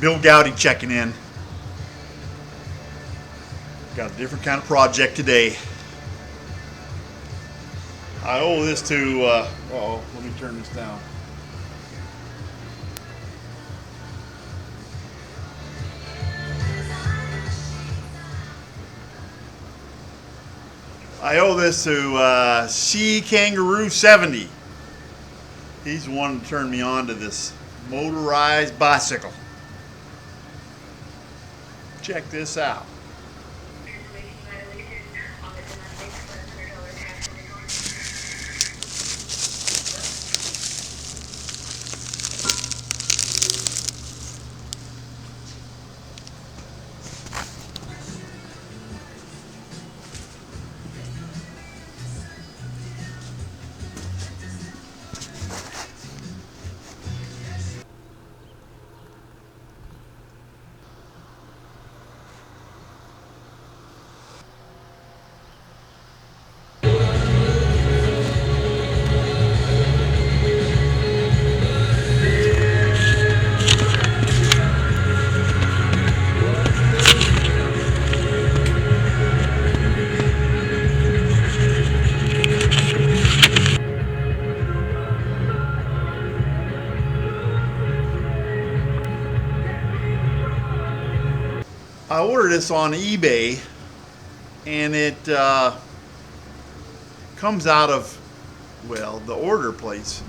Bill Goudy checking in. Got a different kind of project today. I owe this to, uh-oh, let me turn this down. I owe this to C Kangaroo 70. He's the one who turned me on to this motorized bicycle. Check this out. I ordered this on eBay, and it comes out of, well, the order place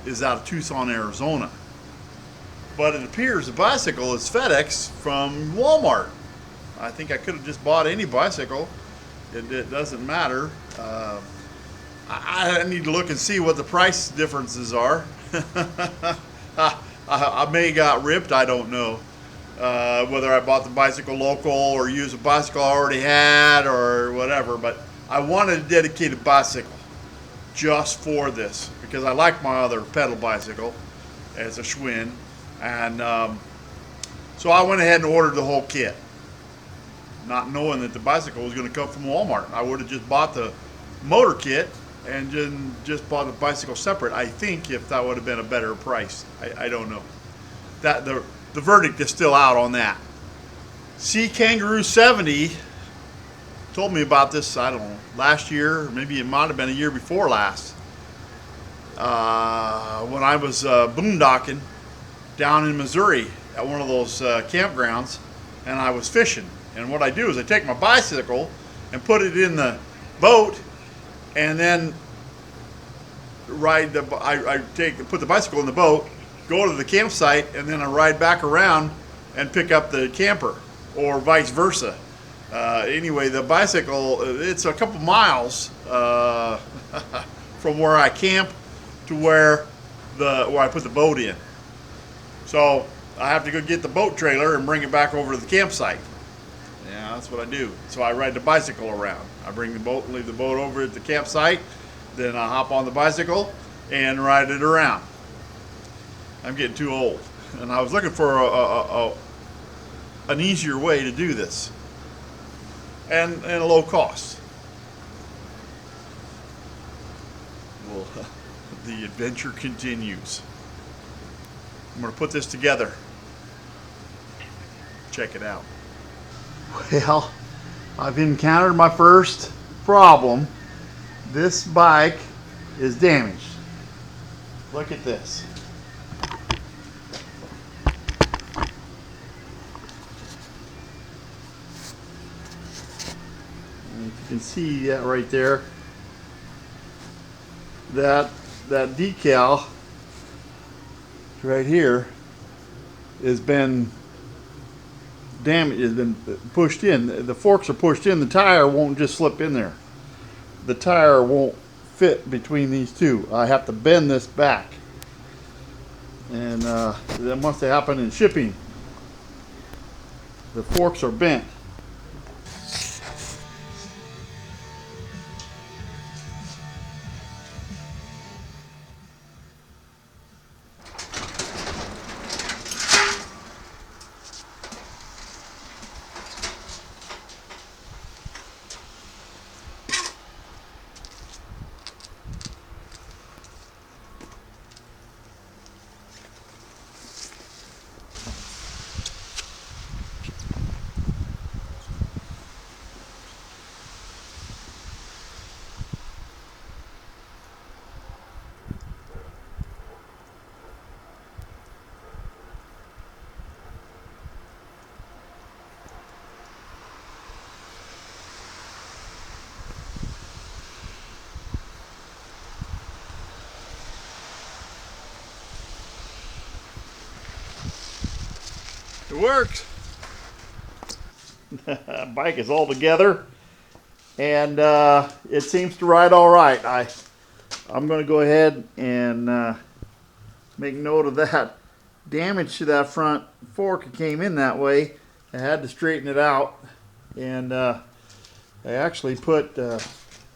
is out of Tucson, Arizona. But it appears the bicycle is FedEx from Walmart. I think I could have just bought any bicycle. It doesn't matter. I need to look and see what the price differences are. I may have got ripped, I don't know. Whether I bought the bicycle local or used a bicycle I already had or whatever, but I wanted a dedicated bicycle just for this because I like my other pedal bicycle as a Schwinn, and so I went ahead and ordered the whole kit, not knowing that the bicycle was going to come from Walmart. I would have just bought the motor kit and just bought the bicycle separate. I think if that would have been a better price. I don't know. That the verdict is still out on that. C Kangaroo 70 told me about this, I don't know, last year, or maybe it might have been a year before last, when I was boondocking down in Missouri at one of those campgrounds, and I was fishing. And what I do is I take my bicycle and put it in the boat, and then put the bicycle in the boat, go to the campsite, and then I ride back around and pick up the camper, or vice versa. Anyway, the bicycle, it's a couple miles from where I camp to where I put the boat in. So I have to go get the boat trailer and bring it back over to the campsite. Yeah, that's what I do. So I ride the bicycle around. I bring the boat and leave the boat over at the campsite. Then I hop on the bicycle and ride it around. I'm getting too old, and I was looking for an easier way to do this, and a low cost. Well, the adventure continues. I'm going to put this together. Check it out. Well, I've encountered my first problem. This bike is damaged. Look at this. You can see that right there. That decal right here has been damaged, has been pushed in. The forks are pushed in. The tire won't just slip in there. The tire won't fit between these two. I have to bend this back, and that must have happened in shipping. The forks are bent. It works. Bike is all together, and it seems to ride all right. I'm going to go ahead and make note of that. Damage to that front fork. It came in that way. I had to straighten it out, and I actually put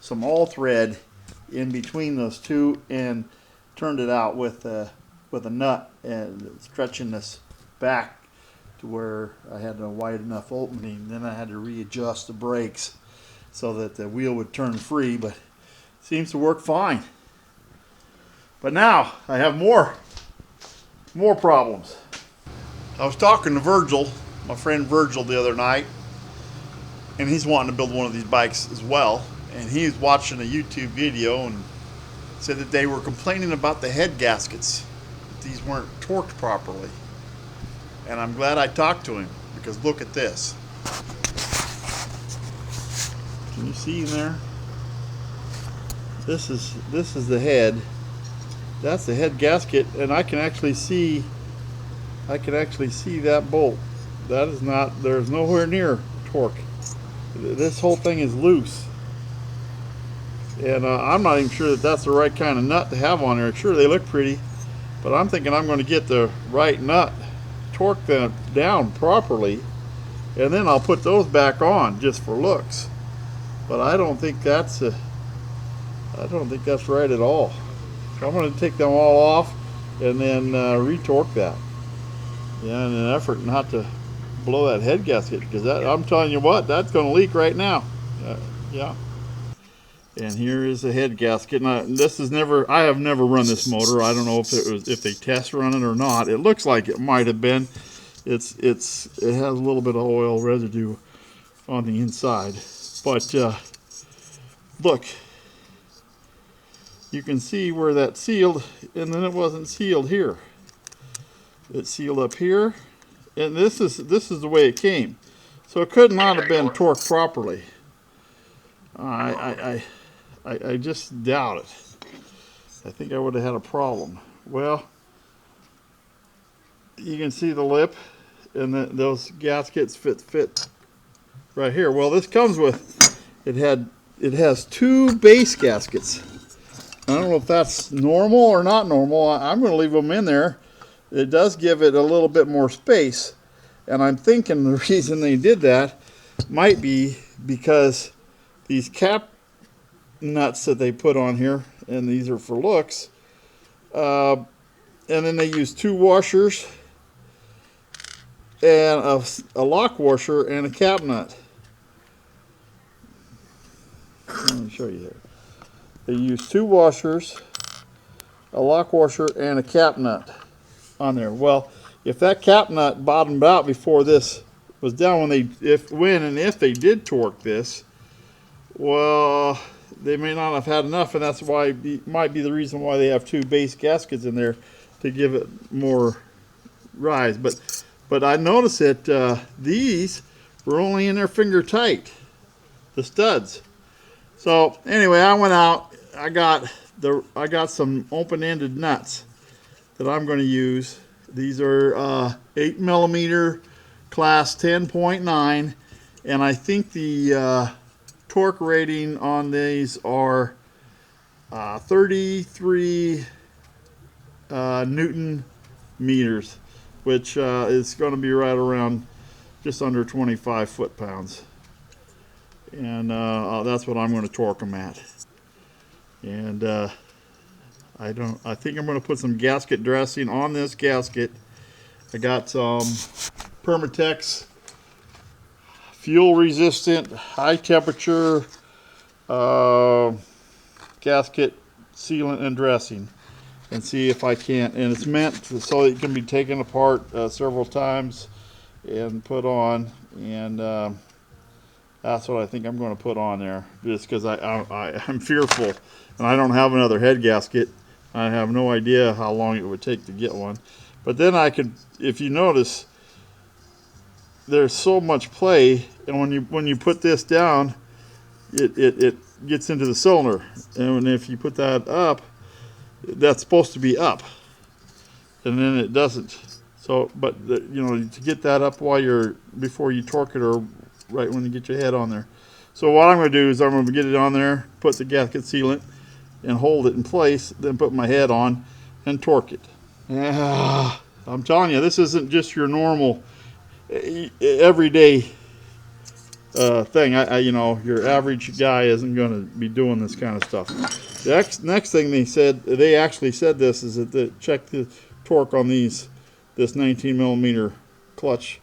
some all thread in between those two and turned it out with a nut and stretching this back to where I had a wide enough opening. Then I had to readjust the brakes so that the wheel would turn free, but it seems to work fine. But now I have more problems. I was talking to Virgil, my friend Virgil, the other night, and he's wanting to build one of these bikes as well. And he was watching a YouTube video and said that they were complaining about the head gaskets. These weren't torqued properly. And I'm glad I talked to him, because look at this. Can you see in there? This is the head. That's the head gasket, and I can actually see that bolt. That is not, there's nowhere near torque. This whole thing is loose. And I'm not even sure that that's the right kind of nut to have on there. Sure, they look pretty, but I'm thinking I'm going to get the right nut, torque them down properly, and then I'll put those back on just for looks. But I don't think that's right at all. So I'm going to take them all off and then retorque that. Yeah, in an effort not to blow that head gasket, because I'm telling you what, that's going to leak right now. Yeah. And here is the head gasket. Now, I have never run this motor. I don't know if they test run it or not. It looks like it might have been. It has a little bit of oil residue on the inside. But look, you can see where that sealed, and then it wasn't sealed here. It's sealed up here, and this is the way it came. So it could not have been torqued properly. I just doubt it. I think I would have had a problem. Well, you can see the lip, and those gaskets fit right here. Well, this comes with, it has two base gaskets. I don't know if that's normal or not normal. I'm going to leave them in there. It does give it a little bit more space, and I'm thinking the reason they did that might be because these cap nuts that they put on here, and these are for looks, and then they use two washers and a lock washer and a cap nut. Let me show you here. They use two washers, a lock washer, and a cap nut on there. Well, if that cap nut bottomed out before this was done, if they did torque this, well, they may not have had enough, and that's why might be the reason why they have two base gaskets in there, to give it more rise. But I noticed that these were only in there finger tight, the studs. So anyway, I went out. I got some open-ended nuts that I'm going to use. These are 8mm class 10.9, and I think the torque rating on these are 33 Newton meters, which is going to be right around just under 25 foot-pounds. And that's what I'm going to torque them at. And I think I'm going to put some gasket dressing on this gasket. I got some Permatex fuel resistant, high temperature gasket sealant and dressing, and see if I can't. And it's meant so it can be taken apart several times and put on. And that's what I think I'm going to put on there, just because I'm fearful, and I don't have another head gasket. I have no idea how long it would take to get one. But then I could, if you notice, there's so much play, and when you put this down, it gets into the cylinder, and if you put that up, that's supposed to be up, and then it doesn't. So, but you know, to get that up before you torque it, or right when you get your head on there. So what I'm going to do is I'm going to get it on there, put the gasket sealant, and hold it in place. Then put my head on and torque it. I'm telling you, this isn't just your normal everyday thing. You know, your average guy isn't going to be doing this kind of stuff. The next thing they actually said this is that check the torque on this 19 millimeter clutch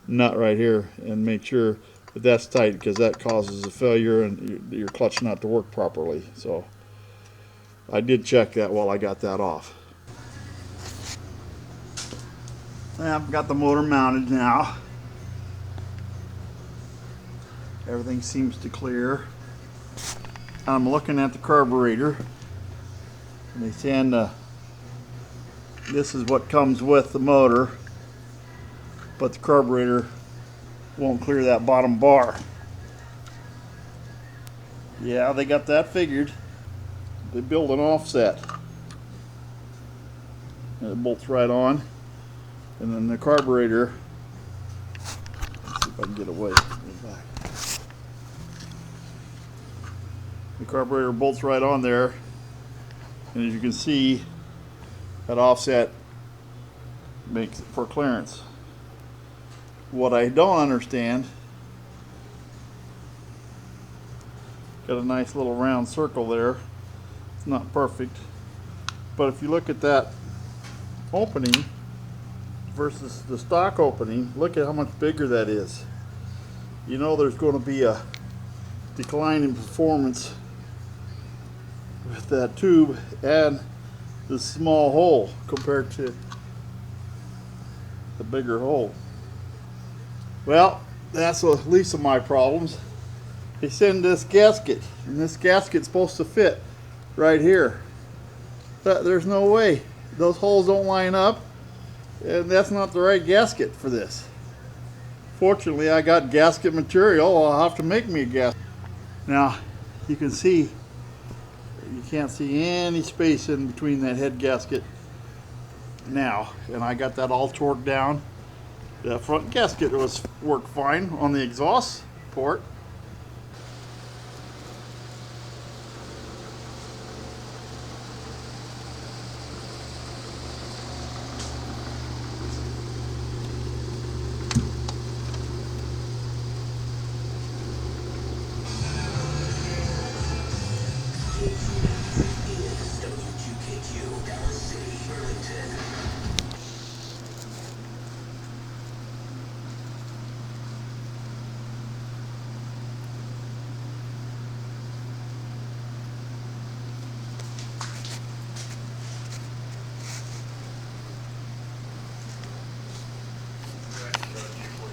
nut right here and make sure that that's tight, because that causes a failure and your clutch not to work properly. So I did check that while I got that off. I've got the motor mounted now. Everything seems to clear. I'm looking at the carburetor. And they saying this is what comes with the motor, but the carburetor won't clear that bottom bar. Yeah, they got that figured. They build an offset. And it bolts right on. And then the carburetor, let's see if I can get away. Back. The carburetor bolts right on there. And as you can see, that offset makes it for clearance. What I don't understand, got a nice little round circle there. It's not perfect, but if you look at that opening versus the stock opening, look at how much bigger that is. You know there's going to be a decline in performance with that tube and the small hole compared to the bigger hole. Well, that's the least of my problems. They send this gasket, and this gasket's supposed to fit right here. But there's no way. Those holes don't line up, and that's not the right gasket for this. Fortunately, I got gasket material. I'll have to make me a gasket. Now, you can see, you can't see any space in between that head gasket now, and I got that all torqued down. The front gasket worked fine on the exhaust port,